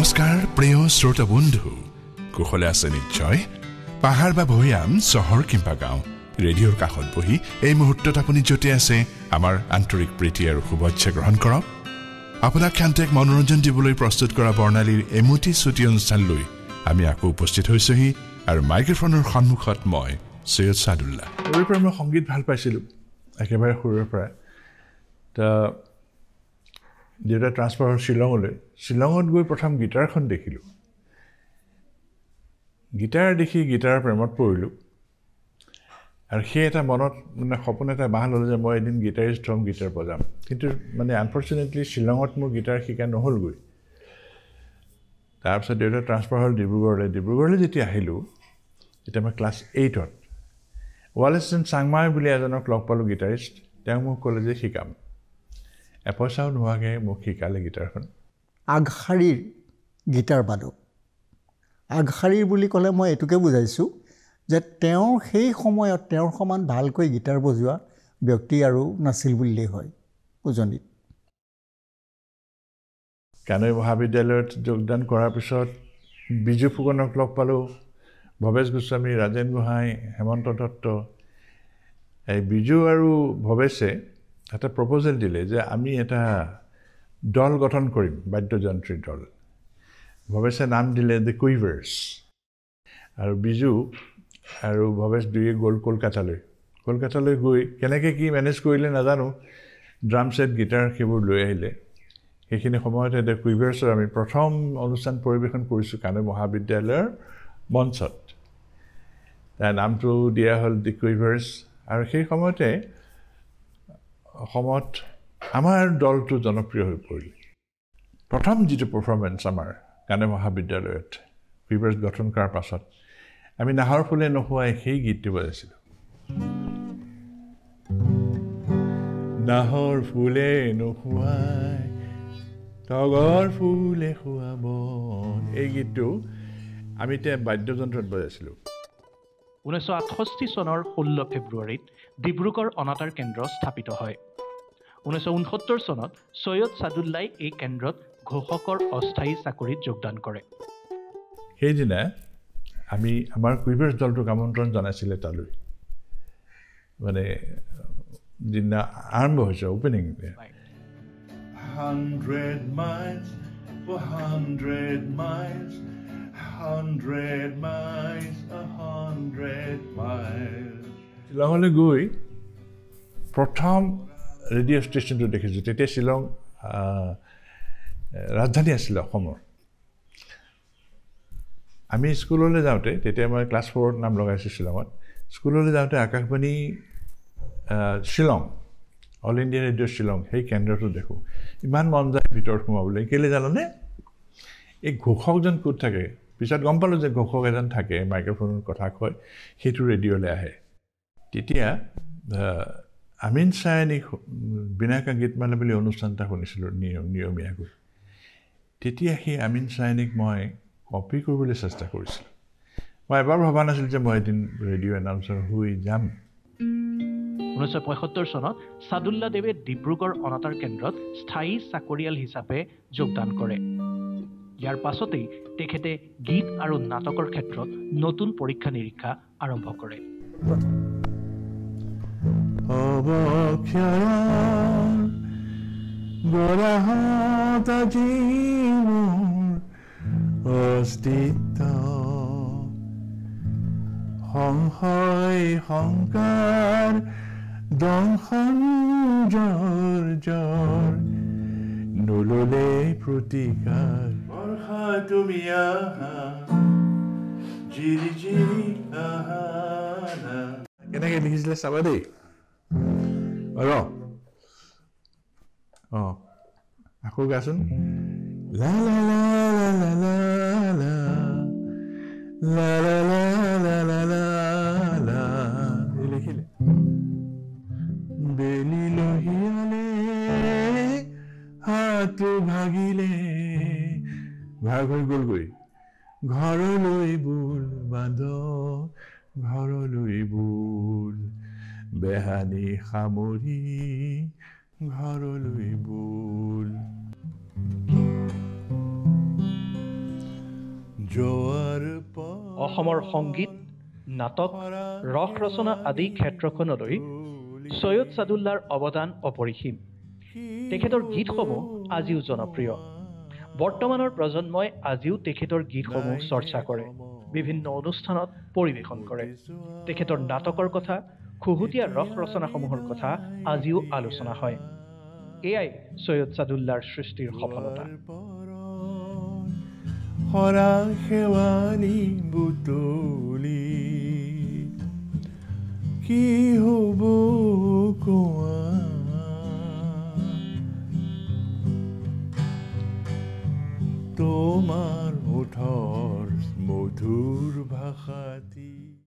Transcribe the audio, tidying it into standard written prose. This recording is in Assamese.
নমস্কাৰ প্ৰিয় শ্ৰোতা বন্ধু কুশলে আছে নিশ্চয় পাহাৰ বা ভৈয়াম চহৰ কিংবা গাঁও ৰেডিঅ'ৰ কাষত বহি এই মুহূৰ্তত আপুনি যতে আছে আমাৰ আন্তৰিক প্ৰীতি আৰু শুভেচ্ছা গ্ৰহণ কৰক আপোনাক খান্তেক মনোৰঞ্জন দিবলৈ প্ৰস্তুত কৰা বৰ্ণালীৰ এমুটি ছুটি অনুষ্ঠান লৈ আমি আকৌ উপস্থিত হৈছোহি আৰু মাইক্ৰফোনৰ সন্মুখত মই সৈয়দ সাদুল্লাহ সৰুৰ পৰা মই সংগীত ভাল পাইছিলোঁ একেবাৰে সৰুৰ পৰা তা দেউতা ট্ৰান্সফাৰ হ'ল শ্বিলঙত গৈ প্ৰথম গিটাৰখন দেখিলোঁ গিটাৰ দেখি গিটাৰৰ প্ৰেমত পৰিলোঁ আৰু সেই এটা মনত মানে সপোন এটা বাহ ল'লে যে মই এদিন গিটাৰিষ্ট হ'ম গিটাৰ বজাম কিন্তু মানে আনফৰ্চুনেটলি শ্বিলঙত মোৰ গিটাৰ শিকা নহ'লগৈ তাৰপিছত দেউতা ট্ৰান্সফাৰ হ'ল ডিব্ৰুগড়লৈ যেতিয়া আহিলোঁ তেতিয়া মই ক্লাছ 8ত ৱালেছন চাংমাই বুলি এজনক লগ পালোঁ গিটাৰিষ্ট তেওঁ মোক ক'লে যে শিকাম এপইচাও নোহোৱাকৈ মোক শিকালে গিটাৰখন আগশাৰীৰ গিটাৰ বাদক আগশাৰীৰ বুলি ক'লে মই এইটোকে বুজাইছোঁ যে তেওঁ সেই সময়ত তেওঁৰ সমান ভালকৈ গিটাৰ বজোৱা ব্যক্তি আৰু নাছিল বুলিলেই হয় উজনিত কানৈ মহাবিদ্যালয়ত যোগদান কৰাৰ পিছত বিজু ফুকনক লগ পালোঁ ভৱেশ গোস্বামী ৰাজেন গোহাঁই হেমন্ত দত্ত এই বিজু আৰু ভৱেশে এটা প্ৰপ'জেল দিলে যে আমি এটা দল গঠন কৰিম বাদ্যযন্ত্ৰী দল ভৱেশে নাম দিলে দ্য কুইভাৰ্ছ আৰু বিজু আৰু ভৱেশ দুয়ে গ'ল কলকাতালৈ গৈ কেনেকৈ কি মেনেজ কৰিলে নাজানো ড্ৰাম ছেট গিটাৰ সেইবোৰ লৈ আহিলে সেইখিনি সময়তে দ্য কুইভাৰ্ছৰ আমি প্ৰথম অনুষ্ঠান পৰিৱেশন কৰিছোঁ কানৈ মহাবিদ্যালয়ৰ মঞ্চত তাৰ নামটো দিয়া হ'ল দ্য কুইভাৰ্ছ আৰু সেই সময়তে অসমত আমাৰ দলটো জনপ্ৰিয় হৈ পৰিল প্ৰথম যিটো পাৰফৰ্মেঞ্চ আমাৰ কানৈ মহাবিদ্যালয়ত কুইভাৰ্ছ গঠন কৰাৰ পাছত আমি নাহৰ ফুলে নোহোৱাই সেই গীতটো বজাইছিলোঁ নাহৰ ফুলে নোহোৱাই তগৰ ফুলে খুৱাব এই গীতটো আমি এতিয়া বাদ্যযন্ত্ৰত বজাইছিলোঁ 1968 চনৰ 16 ফেব্ৰুৱাৰীত ডিব্ৰুগড় অনাতাঁৰ কেন্দ্ৰ স্থাপিত হয় 1969 চনত সৈয়দ সাদুল্লাই এই কেন্দ্ৰত ঘোষকৰ অস্থায়ী চাকৰিত যোগদান কৰে সেইদিনা আমি আমাৰ কুইভাৰ্ছ দলটোক আমন্ত্ৰণ জনাইছিলে তালৈ মানে যিদিনা আৰম্ভ হৈছে opening 100 miles for 100 miles 100 miles 100 miles শ্বিলঙলৈ গৈ প্ৰথম ৰেডিঅ' ষ্টেচনটো দেখিছোঁ তেতিয়া শ্বিলং ৰাজধানী আছিলে অসমৰ আমি স্কুললৈ যাওঁতে তেতিয়া মই ক্লাছ 4ত নাম লগাইছোঁ শ্বিলঙত স্কুললৈ যাওঁতে Akashvani Shillong all India radio' Shillong সেই কেন্দ্ৰটো দেখোঁ ইমান মন যায় ভিতৰত সোমাবলৈ কেলৈ জানানে এই ঘোষকজন ক'ত থাকে পিছত গম পালোঁ যে ঘোষক এজন থাকে মাইক্ৰফোনৰ কথা কয় সেইটো ৰেডিঅ'লৈ আহে তেতিয়া আমিন চায়নী বিনায়কা গীতমালা বুলি অনুষ্ঠান এটা শুনিছিলোঁ নিয়মীয়াকৈ তেতিয়া সেই আমিন চায়নীক মই কপি কৰিবলৈ চেষ্টা কৰিছিলোঁ মই এবাৰ ভবা নাছিলোঁ যে মই এদিন ৰেডিঅ' এনাউন্সাৰ হৈ যাম 1975 চনত সাদুল্লাদেৱে ডিব্ৰুগড় অনাতাঁৰ কেন্দ্ৰত স্থায়ী চাকৰিয়াল হিচাপে যোগদান কৰে ইয়াৰ পাছতেই তেখেতে গীত আৰু নাটকৰ ক্ষেত্ৰত নতুন পৰীক্ষা নিৰীক্ষা আৰম্ভ কৰে অস্তিত্ব সংশয় সংকাৰ দংশন জৰ নললে প্ৰতিকাৰ বৰ্ষা তুমি আহা জিৰি জিৰি আহা কেনেকৈ লিখিছিলে চাবা দেই আকৌ গাচোন লা লা লা লা লা লা লা লা লা লা লা লা লিখিলে বেলি লহিয়ালে হাতটো ভাগিলে ভাগ হৈ গ'লগৈ ঘৰলৈ বোল বান্ধ ঘৰলৈ বোল বেহানি সামৰি ঘৰলৈ বোল অসমৰ সংগীত, নাটক, ৰস ৰচনা আদি ক্ষেত্ৰখনলৈ সৈয়দ ছাদুল্লাৰ অৱদান অপৰিসীম। তেখেতৰ গীতসমূহ আজিও জনপ্ৰিয়। বৰ্তমানৰ প্ৰজন্মই আজিও তেখেতৰ গীতসমূহ চৰ্চা কৰে, বিভিন্ন অনুষ্ঠানত পৰিৱেশন কৰে। তেখেতৰ নাটকৰ কথা, খুহুতীয়া ৰস ৰচনাসমূহৰ কথা আজিও আলোচনা হয়। এয়াই সৈয়দ ছাদুল্লাৰ সৃষ্টিৰ সফলতা। হৰা শেৱালি বুটলি কি হ'ব কোৱা, তোমাৰ ওঠৰ মধুৰ ভাষাত